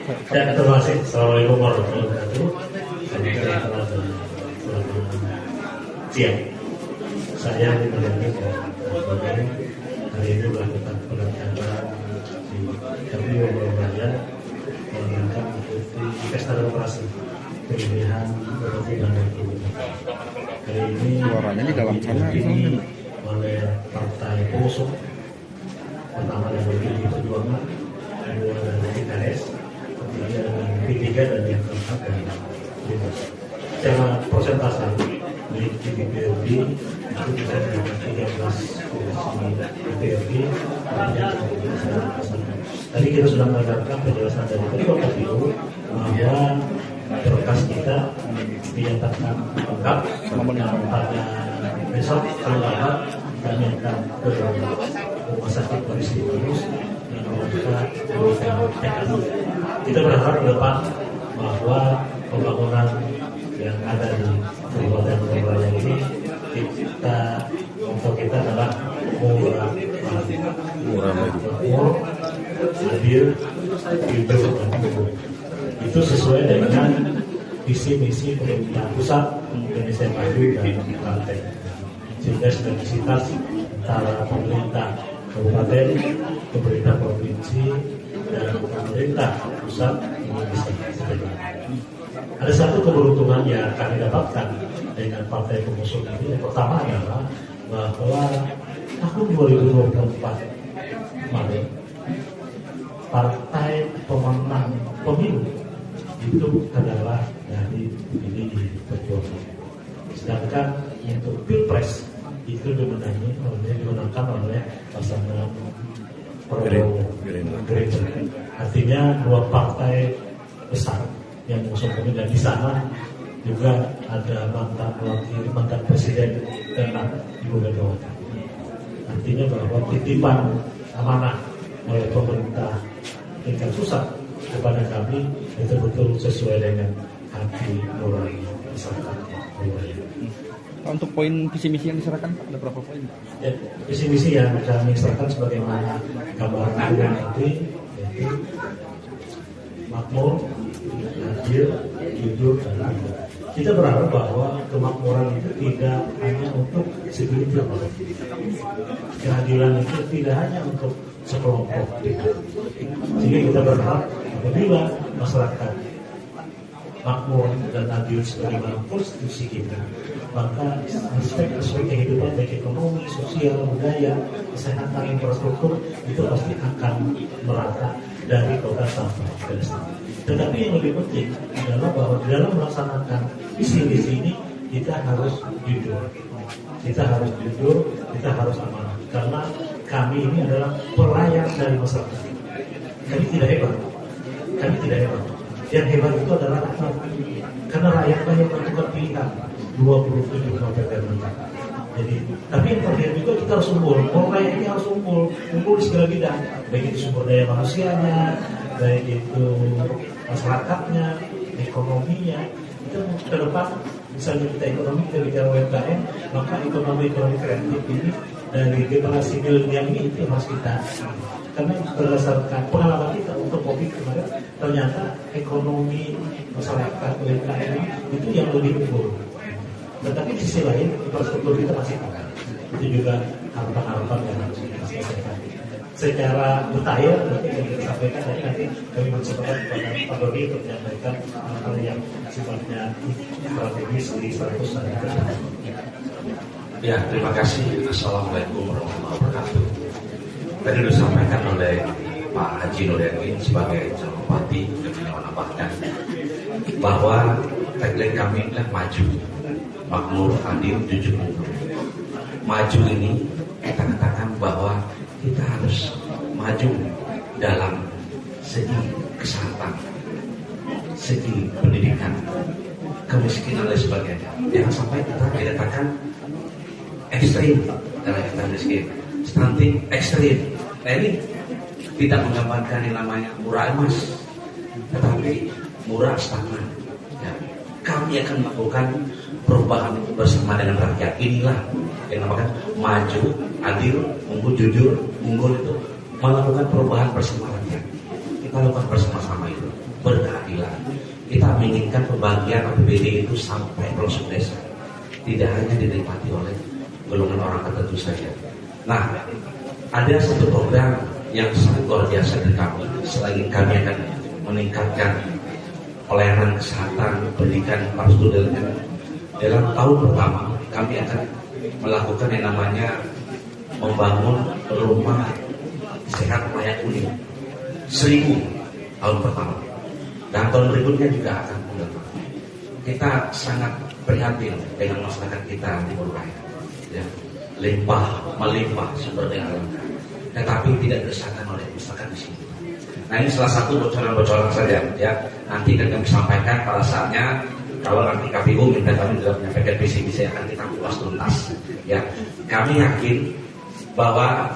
Ya, terima kasih. Assalamualaikum warahmatullahi wabarakatuh. Siang. Saya ditemani oleh hari ini melakukan penandatanganan di KPU Surabaya menggunakan pesta demokrasi pemilihan Bupati dan Wakil Bupati. Hari ini suaranya di dalam sana oleh partai pengusung pertama dari PDI Perjuangan, kedua dari PKS, ketiga dari P3 dan yang keempat dari Demokrat. Secara persentase di DPRD itu bisa dengan 13 kursi DPRD. Tadi kita sudah mendengarkan penjelasan dari Ketua KPU bahwa berkas kita dinyatakan lengkap pada besok kalau dapat kami akan ke rumah sakit polisi terus dan kita kita berharap ke depan bahwa pembangunan yang ada di Kabupaten Surabaya ini untuk kita adalah murah, adil, hidup dan hukum. Itu sesuai dengan visi misi pemerintah pusat Indonesia Maju dan partai. Sehingga sinergisitas antara pemerintah kabupaten, pemerintah provinsi, dan pemerintah pusat ini bisa terjadi. Ada satu keberuntungan yang kami dapatkan dengan partai pengusung ini. Yang pertama adalah bahwa tahun 2024 kemarin partai pemenang pemilu itu adalah dari PDI Perjuangan. Sedangkan untuk Pilpres itu dimenangkan oleh pasangan Prabowo Gerindra. Artinya dua partai besar yang mengusung pemilu, dan di sana juga ada mantan presiden ke-6 Ibu Megawati. Artinya bahwa titipan amanah oleh pemerintah tingkat pusat kepada kami betul-betul sesuai dengan hati nurani masyarakat. Untuk poin visi misi yang diserahkan ada berapa poin? Ya, visi misi yang kami serahkan sebagaimana gambaran nanti, yaitu makmur, adil, jujur, dan adil. Kita berharap bahwa kemakmuran itu tidak hanya untuk segelintir orang. Keadilan itu tidak hanya untuk sekelompok pihak. Sehingga kita berharap apabila masyarakat makmur dan adil sebagaimana konstitusi kita, maka aspek-aspek kehidupan baik ekonomi, sosial, budaya, kesehatan, infrastruktur itu pasti akan merata dari kota sampai pedesaan. Tetapi yang lebih penting adalah bahwa di dalam melaksanakan visi-misi ini kita harus jujur, kita harus amanah, karena kami ini adalah pelayan dari masyarakat. Kami tidak hebat. Yang hebat itu adalah rakyat, karena rakyat banyak menentukan pilihan 27 November nanti. Jadi, tapi yang terakhir juga kita harus unggul. Rakyat ini harus unggul di segala bidang, baik itu sumber daya manusianya, baik itu masyarakatnya, ekonominya. Kita ke depan, misalnya kita ekonomi, kita bicara UMKM, maka ekonomi kreatif ini dari generasi milenial ini itu harus kita. Karena berdasarkan pengalaman kita untuk COVID kemarin, ternyata ekonomi masyarakat UMKM itu yang lebih unggul. Tetapi di sisi lain infrastruktur kita masih kurang. Itu juga harapan-harapan yang harus kita selesaikan. Secara detail nanti yang kita sampaikan nanti kami bersempatan kepada Pak Dodi untuk menyampaikan hal yang sifatnya strategis di 100 hari. Ya, terima kasih. Assalamualaikum warahmatullahi wabarakatuh. Tadi sudah disampaikan oleh Pak Haji Nurdin sebagai calon bupati dan menambahkan bahwa tagline kami adalah maju, makmur, adil, jujur, mundur. Maju ini kita katakan bahwa kita harus maju dalam segi kesehatan, segi pendidikan, kemiskinan dan sebagainya. Jangan sampai kita dikatakan ekstrim dalam kita miskin, stunting ekstrim. Nah, ini tidak menggambarkan yang namanya murah emas, tetapi murah stagnan. Ya. Kami akan melakukan perubahan bersama dengan rakyat. Inilah yang namanya maju, adil, unggul, jujur. Unggul itu melakukan perubahan bersama rakyat. Kita lakukan bersama-sama itu. kita menginginkan pembagian APBD itu sampai pelosok desa, tidak hanya dinikmati oleh golongan orang tertentu saja. Nah, ada satu program yang sangat luar biasa dari kami. Selain kami akan meningkatkan pelayanan kesehatan, pendidikan para student, dalam tahun pertama kami akan melakukan yang namanya membangun rumah sehat layak huni 1000 tahun pertama, dan tahun berikutnya juga akan pulang. Kita sangat prihatin dengan masyarakat kita di Boraya, ya, melimpah sumber daya alam, tetapi tidak dirasakan oleh masyarakat di sini. Nah, ini salah satu bocoran-bocoran saja, ya. Nanti akan kami sampaikan pada saatnya. Kalau nanti KPU minta kami dalam menyampaikan visi misi akan kita kupas tuntas, ya. Kami yakin bahwa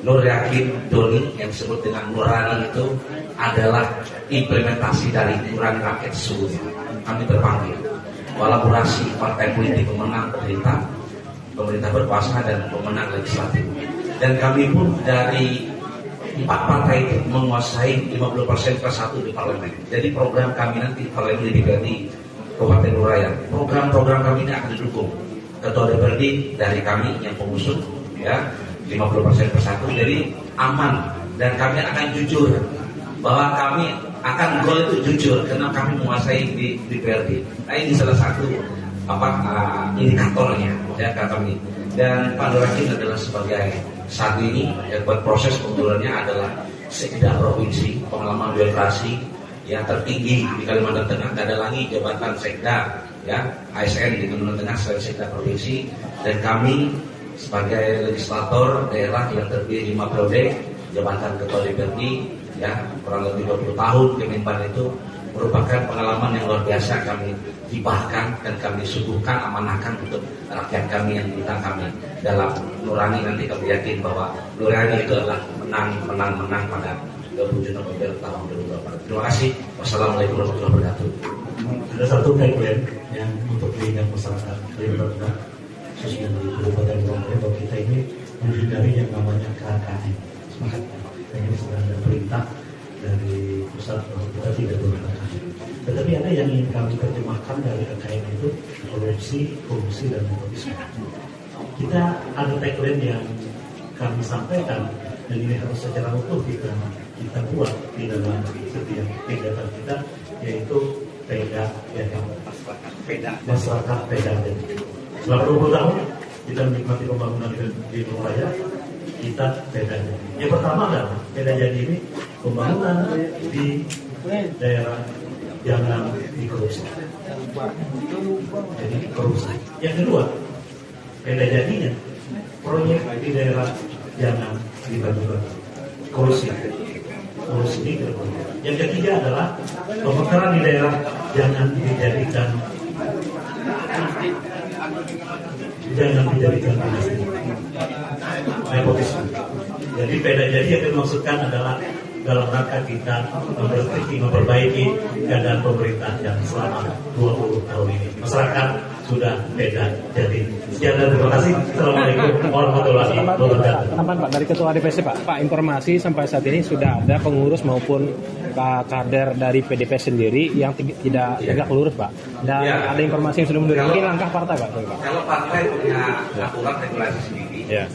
Nur Yakin Doni yang disebut dengan Nurani itu adalah implementasi dari Nurani rakyat sesungguhnya. Kami terpanggil kolaborasi partai politik pemenang pemerintah berkuasa dan pemenang legislatif, dan kami pun dari 4 partai itu menguasai 50% plus 1 di parlemen. Jadi program kami nanti di parlemen di DPRD Kabupaten Nuraya, program-program kami ini akan didukung ketua DPRD dari kami yang pengusung, ya, 50% per 1, jadi aman, dan kami akan jujur bahwa kami akan goal itu jujur karena kami menguasai di DPRD. Nah, ini salah satu indikatornya, ya, kami. Dan Pak Nurakin adalah sebagai saat ini yang buat proses pengundurannya adalah Sekda Provinsi, pengalaman birokrasi yang tertinggi di Kalimantan Tengah. Tidak ada lagi jabatan Sekda, ya, ASN di Kalimantan Tengah selain Sekda Provinsi. Dan kami sebagai legislator daerah yang terpilih 5 periode, jabatan ketua DPRD, ya, kurang lebih 20 tahun Kemenpan itu merupakan pengalaman yang luar biasa kami hibahkan dan kami suguhkan, amanahkan untuk rakyat kami yang minta kami dalam Nurani. Nanti kami yakin bahwa Nurani itu adalah menang pada 27 November tahun 2024. Terima kasih. Wassalamualaikum warahmatullahi wabarakatuh. Ada satu tagline yang untuk diingat masyarakat Kalimantan, khususnya di Kabupaten Borneo, bahwa kita ini menghindari yang namanya KKN. Semangat. Dan ini sudah ada perintah dari pusat bahwa kita tidak berKKN. Tetapi ada yang ingin kami terjemahkan dari KKN itu korupsi, dan nepotisme. Kita ada tagline yang kami sampaikan, dan ini harus secara utuh kita buat di dalam setiap kegiatan kita, yaitu PEDA, ya, masyarakat PEDA. Selama 20 tahun kita menikmati pembangunan di Nuraya, kita PEDA. Yang pertama adalah PEDA jadi ini pembangunan di daerah jangan dikorupsi. Jadi korupsi. Yang kedua, PEDA jadinya proyek di daerah jangan dibagi-bagi. Korupsi ini. Yang ketiga adalah pemekaran di daerah jangan dijadikan dinasti, nepotisme. Jadi PEDA jadi yang dimaksudkan adalah dalam rangka kita memperbaiki keadaan pemerintah yang selama 20 tahun ini. Masyarakat sudah PEDA jadi. Sekian dan terima kasih. Assalamualaikum warahmatullahi wabarakatuh. Tambahan Pak dari Ketua DPC Pak, informasi sampai saat ini sudah ada pengurus maupun kader dari PDP sendiri yang tidak tegak lurus Pak. Dan ada informasi yang sudah mundur. Mungkin langkah partai Pak. Kalau partai punya aturan regulasi sendiri, ya.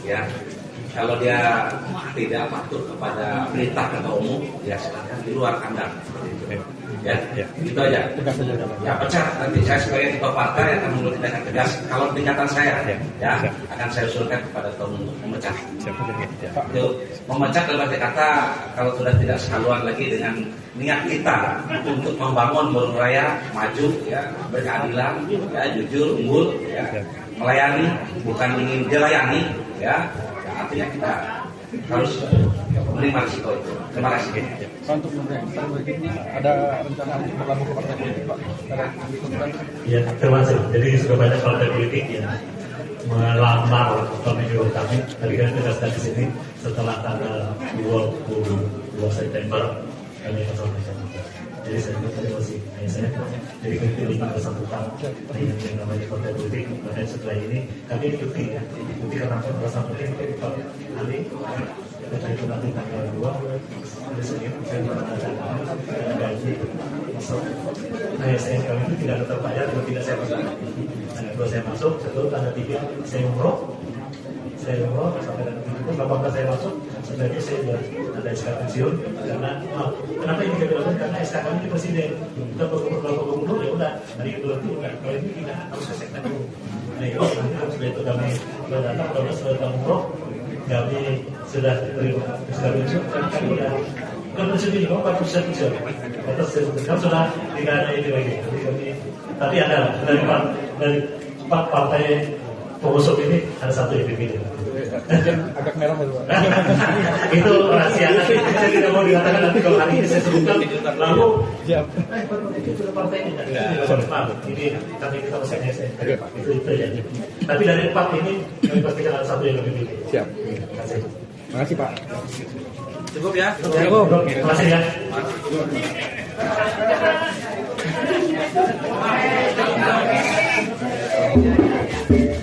Kalau dia tidak patuh kepada perintah ketua umum, ya silakan di luar kandang seperti itu. Ya, gitu aja. Ya pecat. Nanti saya sebagai ketua partai akan mengambil tindakan tegas. Kalau tingkatan saya, ya akan saya usulkan kepada ketua umum memecat. Itu memecat dalam arti kata kalau sudah tidak sehaluan lagi dengan niat kita untuk membangun Borneo maju, ya, berkeadilan, ya, jujur, unggul, ya, melayani, bukan ingin dilayani, ya. Artinya kita harus menerima risiko itu. Terima kasih. Untuk ada rencana untuk berlabuh ke partai politik Pak? Ya, termasuk. Jadi sudah banyak partai politik yang melamar pemilu kami. Tadi kan kita di sini setelah tanggal 22 September kami akan sampaikan. Jadi saya masih saya jadi kami bersangkutan yang namanya partai politik. Dan setelah ini kami ikuti karena merasa penting Pak Ali kita itu nanti tanggal 2 di sini saya mengatakan gaji ASN kami itu tidak terbayar kalau tidak saya masuk. Nah, kalau saya masuk, setelah tanda tiga saya umroh sampai tanda tiga itu apabila saya masuk sebenarnya saya sudah ada SK pensiun karena kenapa ini kami lakukan karena SK kami ini presiden kita beberapa gubernur ya udah hari kedua itu udah kalau ini kita harus ke sektor dulu. Nah itu nanti setelah itu kami sudah datang kalau sudah umroh kami sudah terima SK pensiun dan kami udah bukan pensiun ini kok Pak pensiun atas kan sudah tidak ada ini lagi tapi ada lah dari empat partai pengusung ini ada satu yang dipilih. Agak merah itu. Itu rahasia nanti saya tidak mau dikatakan nanti kalau hari ini saya sebutkan lalu Siap. itu sudah partai ini ini kami kita masih ASN itu ya. Tapi dari empat ini kami pastikan ada satu yang lebih pilih. Siap. Terima kasih. Terima kasih Pak. Cukup ya? Cukup. Terima kasih ya. Thank you.